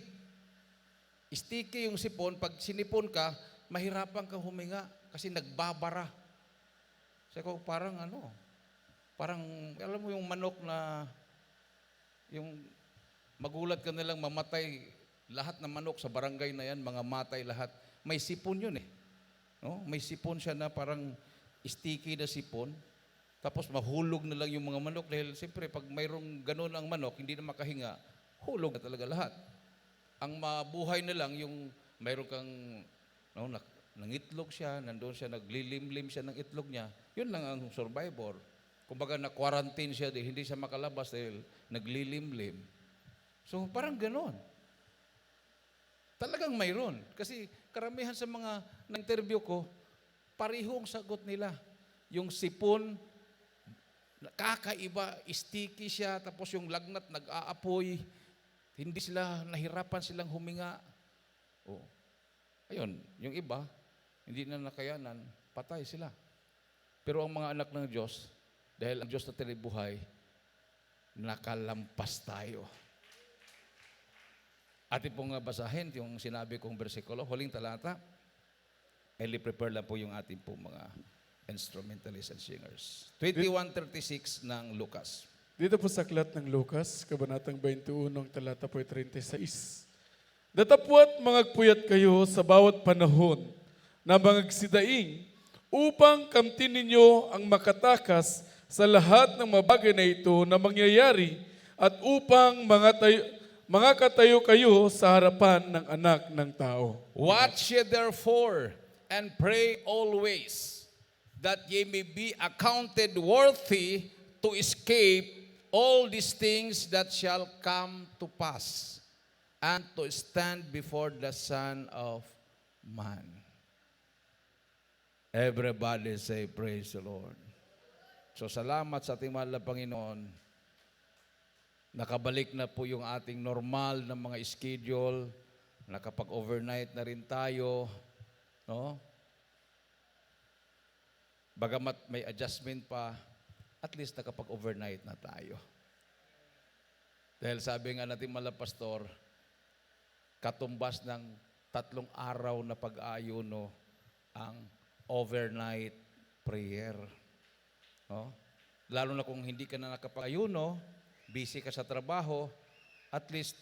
Sticky yung sipon. Pag sinipon ka, mahirapan kang huminga kasi nagbabara. Sabi ko, parang alam mo yung manok na, yung magulat ka nilang mamatay, lahat ng manok sa barangay na yan, mga matay lahat. May sipon yun eh. No? May sipon siya na parang sticky na sipon. Tapos mahulog na lang yung mga manok dahil siyempre pag mayroong ganun ang manok, hindi na makahinga, hulog na talaga lahat. Ang mabuhay na lang yung mayroon kang nangitlog siya, nandoon siya, naglilimlim siya ng itlog niya, yun lang ang survivor. Kumbaga na-quarantine siya dahil hindi siya makalabas dahil naglilimlim. So parang ganon. Talagang mayroon. Kasi karamihan sa mga na-interview ko, parihong sagot nila. Yung sipon, kakaiba, sticky siya, tapos yung lagnat nag-aapoy, hindi sila, nahirapan silang huminga. Ayun, yung iba, hindi na nakayanan, patay sila. Pero ang mga anak ng Diyos, dahil ang Diyos na tinibuhay, nakalampas tayo. Atin pong basahin yung sinabi kong bersikulo, huling talata. Eli prepare lang po yung ating pong mga instrumentalists and singers. 21:36 ng Lucas. Dito po sa aklat ng Lucas, kabanatang 21, talata po 36. Datapwat mangagpuyat kayo sa bawat panahon na mangagsidaing upang kamtin ninyo ang makatakas sa lahat ng mabagay na ito na mangyayari at upang mga katayo kayo sa harapan ng anak ng tao. Watch ye therefore and pray always that ye may be accounted worthy to escape all these things that shall come to pass and to stand before the Son of Man. Everybody say, praise the Lord. So salamat sa ating mahal na Panginoon. Nakabalik na po yung ating normal na mga schedule. Nakapag-overnight na rin tayo. No? Bagamat may adjustment pa, at least nakapag-overnight na tayo. Dahil sabi nga natin mga pastor, katumbas ng 3 araw na pag-aayuno ang overnight prayer. No? Lalo na kung hindi ka na nakapag-ayuno, busy ka sa trabaho, at least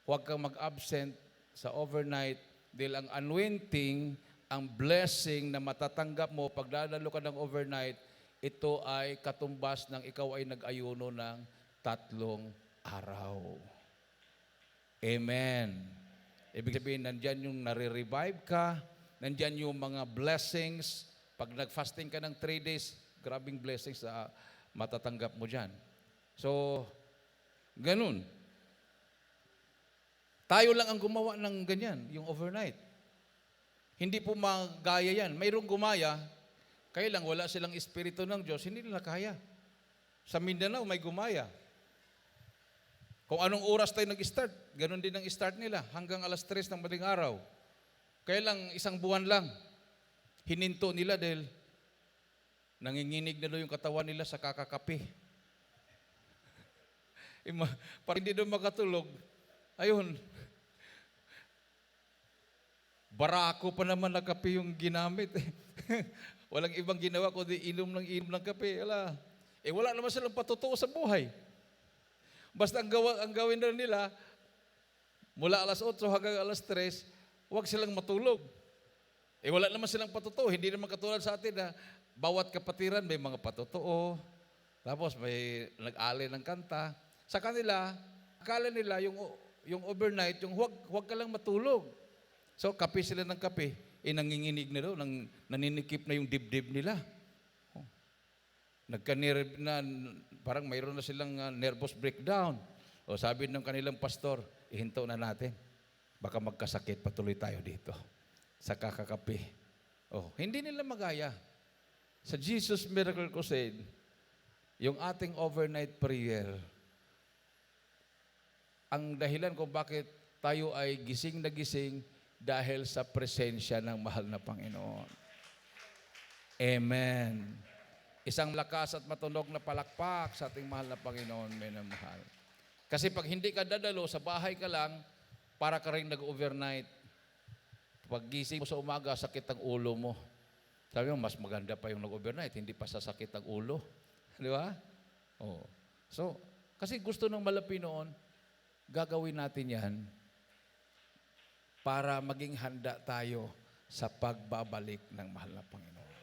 huwag kang mag-absent sa overnight dahil ang anointing, ang blessing na matatanggap mo pag dadalo ka ng overnight, ito ay katumbas ng ikaw ay nag-ayuno ng 3 araw. Amen. Ibig sabihin, nandyan yung nare-revive ka, nandyan yung mga blessings. Pag nag-fasting ka ng 3 days, grabing blessings na matatanggap mo dyan. So, ganun. Tayo lang ang gumawa ng ganyan, yung overnight. Hindi po magaya yan. Mayroong gumaya, kaya lang wala silang espiritu ng Diyos, hindi nila kaya. Sa Mindanao may gumaya. Kung anong oras tayo nag-start, ganun din ang start nila, hanggang 3:00 ng madaling araw. Kaya lang 1 buwan lang, hininto nila dahil Nanginginig na daw yung katawan nila sa kakakape. Para hindi daw makatulog, ayun, barako pa naman na kape yung ginamit. Walang ibang ginawa kundi inom ng kape. Wala naman silang patutuo sa buhay. Basta ang gawin na nila, mula alas 8 hanggang alas 3, huwag silang matulog. Wala naman silang patutuo. Hindi naman katulad sa atin na bawat kapatiran may mga patutuo. Tapos may nag-alay ng kanta. Sa kanila, akala nila yung overnight, yung huwag ka lang matulog. So, kape sila ng kape. Nanginginig na daw, naninikip na yung dibdib nila. Parang mayroon na silang nervous breakdown. Sabi ng kanilang pastor, ihinto na natin. Baka magkasakit, patuloy tayo dito. Sa kakakape. Hindi nila magaya. Sa Jesus Miracle Crusade, yung ating overnight prayer, ang dahilan kung bakit tayo ay gising na gising dahil sa presensya ng mahal na Panginoon. Amen. Isang lakas at matunog na palakpak sa ating mahal na Panginoon, minamahal. Kasi pag hindi ka dadalo, sa bahay ka lang, para ka rin nag-overnight. Pag gising mo sa umaga, sakit ang ulo mo. Sabi mo, mas maganda pa yung nag-overnight, hindi pa sasakit ang ulo. Di ba? So, kasi gusto ng malapi noon, gagawin natin yan para maging handa tayo sa pagbabalik ng mahal na Panginoon.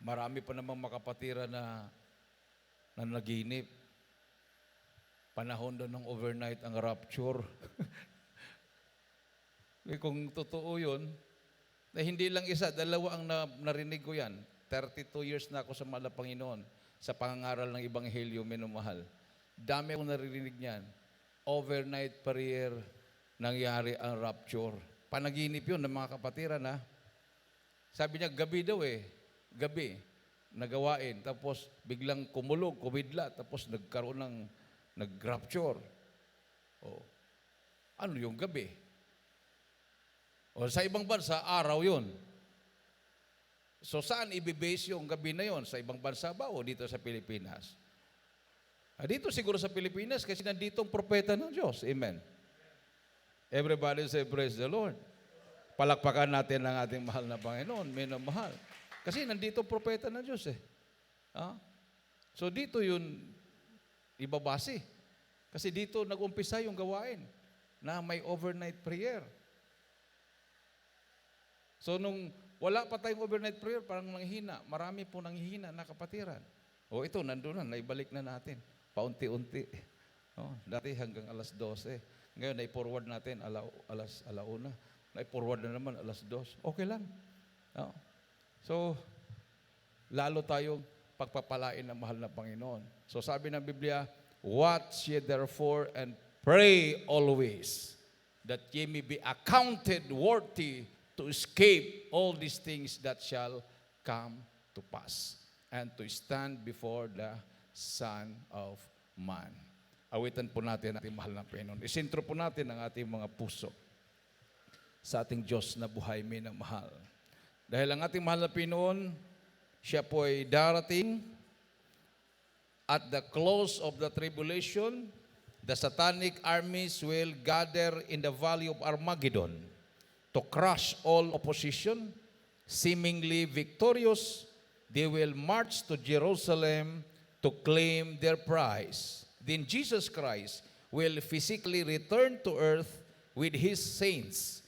Marami pa namang makapatira na naginip. Panahon doon ng overnight ang rapture. Kung totoo yun, na hindi lang isa, dalawa ang narinig ko yan. 32 years na ako sa mahal na Panginoon sa pangangaral ng Ebanghelyo, minamahal. Dami akong naririnig niyan. Overnight prayer, nangyari ang rapture. Panaginip yun ng mga kapatiran, ha? Sabi niya, gabi daw gabi, nagawain. Tapos biglang kumulog, kumidla, tapos nagkaroon ng nag-rapture. Ano yung gabi? Sa ibang bansa, araw yun. So saan ibibase yung gabi na yon? Sa ibang bansa ba o dito sa Pilipinas? Dito siguro sa Pilipinas kasi nandito ang propeta ng Diyos. Amen. Everybody say praise the Lord. Palakpakan natin ang ating mahal na Panginoon, minamahal. Kasi nandito ang propeta ng Diyos . So dito yun ibabase. Kasi dito nag-umpisa yung gawain na may overnight prayer. So nung wala pa tayong overnight prayer, parang nanghihina. Marami po nanghihina na kapatiran. Ito, nandun na, naibalik na natin. Paunti-unti. Dati hanggang alas 12. Ngayon, na-forward natin alas 1. Na-forward na naman alas 2. Okay lang. So, lalo tayong pagpapalain ng mahal na Panginoon. So, sabi ng Biblia, watch ye therefore and pray always, that ye may be accounted worthy to escape all these things that shall come to pass, and to stand before the Son of Man. Awitan po natin ang ating mahal na Panginoon. Isintro po natin ang ating mga puso sa ating Diyos na buhay, minamahal. Dahil ang ating mahal na Panginoon, siya po ay darating at the close of the tribulation. The satanic armies will gather in the valley of Armageddon to crush all opposition. Seemingly victorious, they will march to Jerusalem to claim their prize. Then Jesus Christ will physically return to earth with His saints,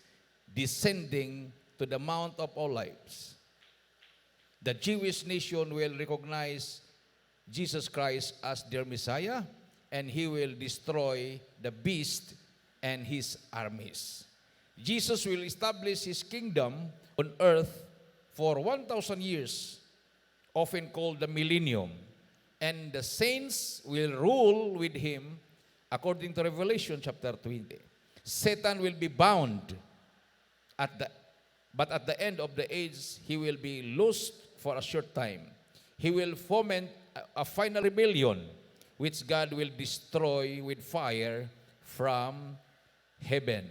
descending to the Mount of Olives. The Jewish nation will recognize Jesus Christ as their Messiah, and He will destroy the beast and his armies. Jesus will establish His kingdom on earth for 1,000 years, often called the millennium. And the saints will rule with Him according to Revelation chapter 20. Satan will be bound, but at the end of the age, he will be loosed for a short time. He will foment a final rebellion, which God will destroy with fire from heaven.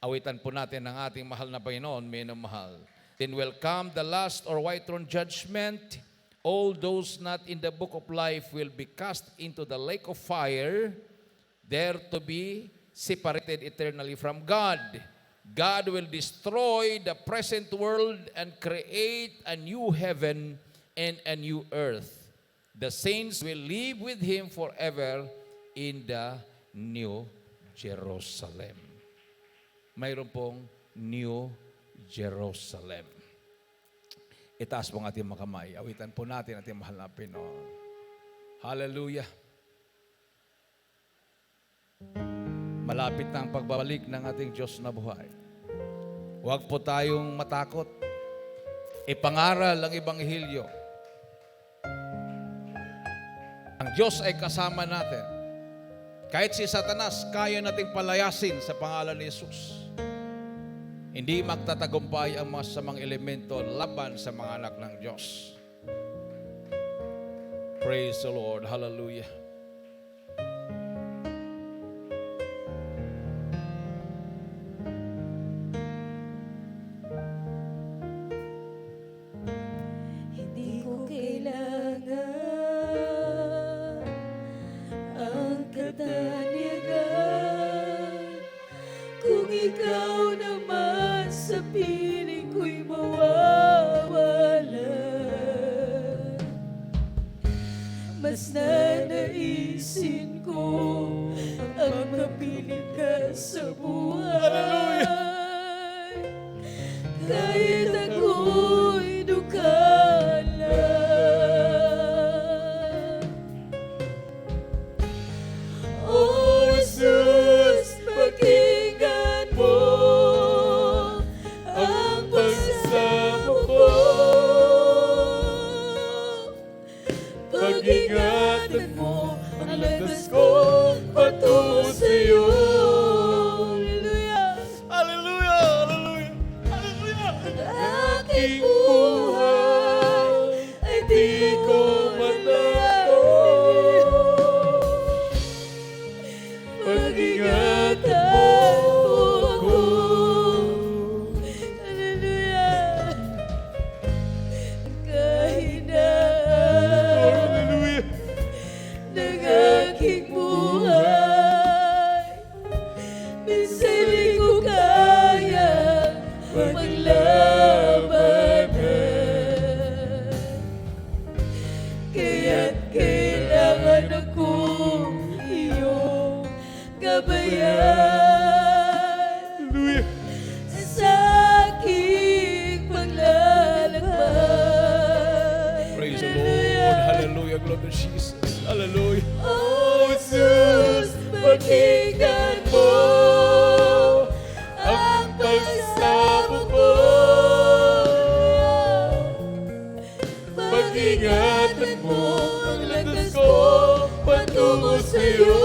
Awitan po natin ang ating mahal na Panginoon, minamahal. Then will come the last or white throne judgment. All those not in the book of life will be cast into the lake of fire, there to be separated eternally from God. God will destroy the present world and create a new heaven and a new earth. The saints will live with Him forever in the New Jerusalem. Mayroon pong New Jerusalem. Itaas po ang ating mga kamay. Awitan po natin ating mahal na Pinoon. Hallelujah. Malapit na ang pagbabalik ng ating Diyos na buhay. Huwag po tayong matakot. Ipangaral ang Ebanghelyo. Ang Diyos ay kasama natin. Kahit si Satanas, kaya nating palayasin sa pangalan ni Jesus. Hindi magtatagumpay ang masamang elemento laban sa mga anak ng Diyos. Praise the Lord. Hallelujah. Hindi ko kailangan ang katanyagan kung ikaw naman sa piling ko'y mawawala. Mas nanaisin ko ang mapiling ka sa buhay. Kahit ako'y dukala. Oh, Jesus, pakinggan mo ang pagsamo ko. Pag-ingatan mo ang landas ko patungo sa'yo. Hallelujah! Hallelujah! Hallelujah! Hallelujah! Aking buhay ay di ko matato. Pag-ingatan mo ako. Hallelujah! Kahinaan Hallelujah! ng aking buhay, minsan di ko kaya maglabanan. Kaya't kailangan akong iyong gabayan Hallelujah! sa aking paglalakbay. Praise the Lord. Hallelujah. Glory to Jesus. Hallelujah. Oh, Jesus, pakinggan mo ang pagsamo ko. Pag-ingatan mo ang landas ko patungo sa'yo.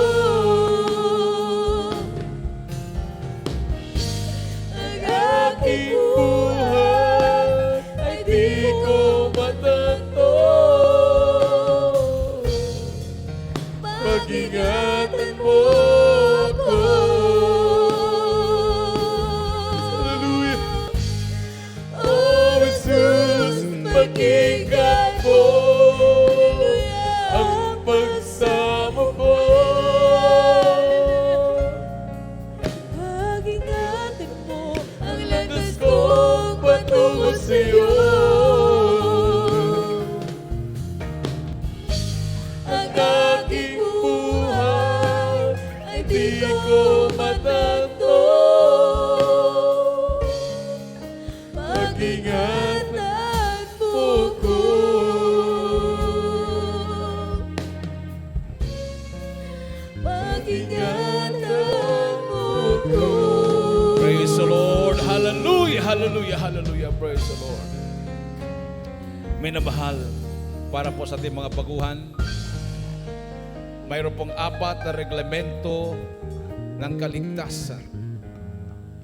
Ang aking buhay ay di ko matanto. Pag-ingatan mo ako. Hallelujah! Oh, Jesus, pakinggan mo ang pagsamo ko. Pag-ingatan mo ang landas ko patungo sa'yo. Ang aking buhay ay di ko matanto. Pag-ingatan mo ko. Pag-ingatan mo ko. Praise the Lord. Hallelujah. Hallelujah. Hallelujah. Praise the Lord. Minamahal, para po sa ating mga baguhan, mayroon pong 4 na reglamento ng kaligtasan.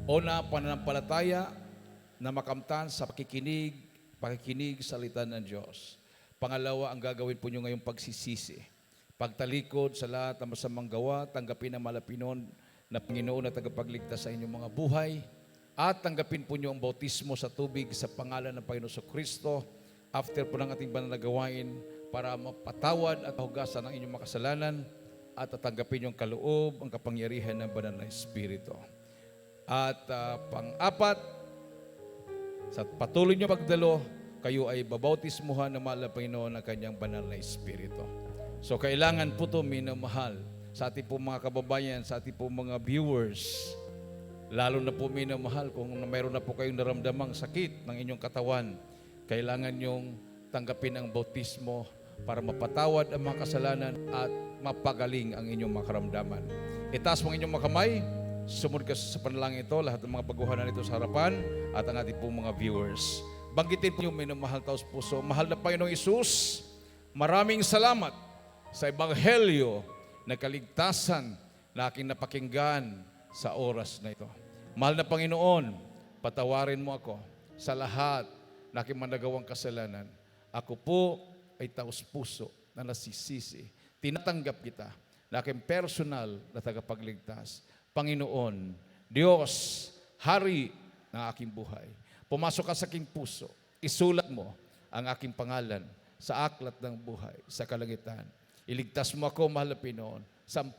Una, pananampalataya na makamtan sa pakikinig sa salita ng Diyos. Pangalawa, ang gagawin po nyo ngayong pagsisisi. Pagtalikod sa lahat ng masamang gawa, tanggapin ang malapinon na Panginoon na tagapagligtas sa inyong mga buhay. at tanggapin po niyo ang bautismo sa tubig sa pangalan ng Panginoon Kristo after po ng ating banal na gawain para mapatawad at mahugasan ang inyong makasalanan at tatanggapin yung kaloob, ang kapangyarihan ng banal na Espiritu. At pang-apat, sa patuloy niyo pagdalo, kayo ay babautismuhan ng mahal na Panginoon ng kanyang banal na Espiritu. So kailangan po ito minamahal sa ating po mga kababayan, sa ating po mga viewers. Lalo na po minamahal kung mayroon na po kayong naramdamang sakit ng inyong katawan, kailangan nyong tanggapin ang bautismo para mapatawad ang mga kasalanan at mapagaling ang inyong mga karamdaman. Itaas mo ang inyong mga kamay, sumunod ka sa panalangin ito, lahat ng mga baguhanan nito sa harapan at ang ating pong mga viewers. Banggitin po yung minamahal taos puso. Mahal na Panginoong Isus, maraming salamat sa Ebanghelyo na kaligtasan na aking napakinggan sa oras na ito. Mahal na Panginoon, patawarin mo ako sa lahat na aking managawang kasalanan. Ako po ay taos puso na nasisisi. Tinatanggap kita na aking personal na tagapagligtas. Panginoon, Diyos, Hari ng aking buhay. Pumasok ka sa aking puso. Isulat mo ang aking pangalan sa aklat ng buhay, sa kalangitan. Iligtas mo ako, mahal na Panginoon. 10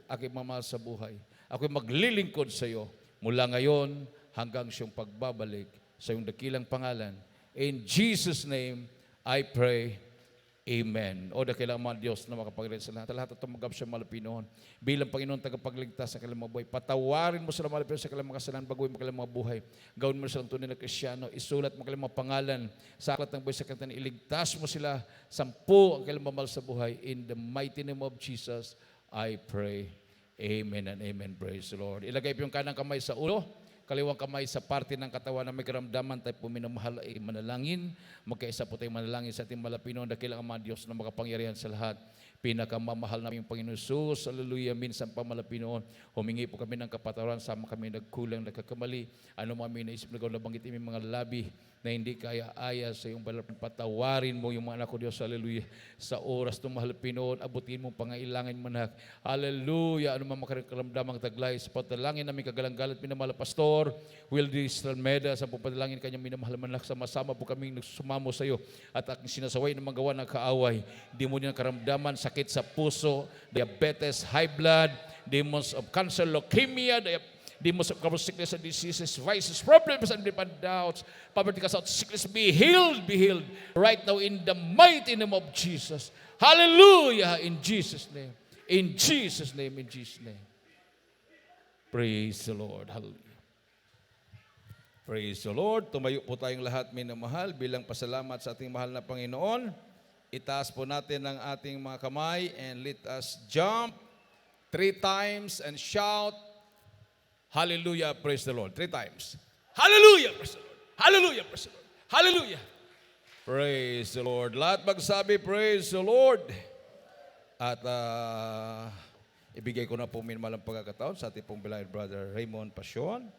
aking mamahal sa buhay. Ako'y maglilingkod sa iyo mula ngayon hanggang siyang pagbabalik sa iyong dakilang pangalan. In Jesus' name, I pray. Amen. O dakilang mga Diyos na makapagilit sa lahat. Lahat at tumagap siya malapinoon. Bilang Panginoon tagapagligtas sa kanilang mga buhay. Patawarin mo sila malapinoon sa kanilang mga kasalanan. Baguhin mo kanilang mga buhay. Gawin mo silang tunay na Kristyano. Isulat mo kanilang mga pangalan sa aklat ng buhay sa kanilang. Iligtas mo sila 10 ang kanilang mamahal sa buhay. In the mighty name of Jesus, I pray. Amen and amen. Praise the Lord. Ilagay po yung kanang kamay sa ulo, kaliwang kamay sa parte ng katawan na may karamdaman. Tayo po minamahal ay manalangin. Magkaisa po tayo manalangin sa ating malapinoon. Dakilang Ama Diyos na makapangyarihan sa lahat. Pinakamamahal namin yung Panginoon Jesus. Hallelujah. Minsan pa malapinoon. Humingi po kami ng kapatawaran. Sama kami nagkulang, nagkakamali. Ano mga naisip na gawin, nabanggit yung mga labi na hindi kaya-aya sa iyong balap. Patawarin mo yung mga anak ko Diyos. Hallelujah. Sa oras ng mahal Pinoon, abutin mo pangailangan manak. Hallelujah. Ano mga makaramdamang taglay sa patalangin namin kagalang-galat minamahal Pastor Wildy Stralmeda, sa pupadalangin kanyang minamahal manak, sama-sama po kaming nagsumamo sa iyo at ang sinasaway ng mga gawa ng kaaway. Di mo niya karamdaman, sakit sa puso, diabetes, high blood, demons of cancer, leukemia, demons of common sickness and diseases, vices, problems, and different doubts, poverty, out sickness, be healed right now in the mighty name of Jesus. Hallelujah! In Jesus' name. In Jesus' name, in Jesus' name. Praise the Lord. Hallelujah. Praise the Lord. Tumayo po tayong lahat, minamahal, bilang pasalamat sa ating mahal na Panginoon. Itaas po natin ang ating mga kamay and let us jump 3 times and shout, Hallelujah, praise the Lord. 3 times. Hallelujah, praise the Lord. Hallelujah, praise the Lord. Hallelujah. Praise the Lord. Lahat magsabi, praise the Lord. At ibigay ko na po minamalang pagkakataon sa ating pong beloved brother Raymond Passion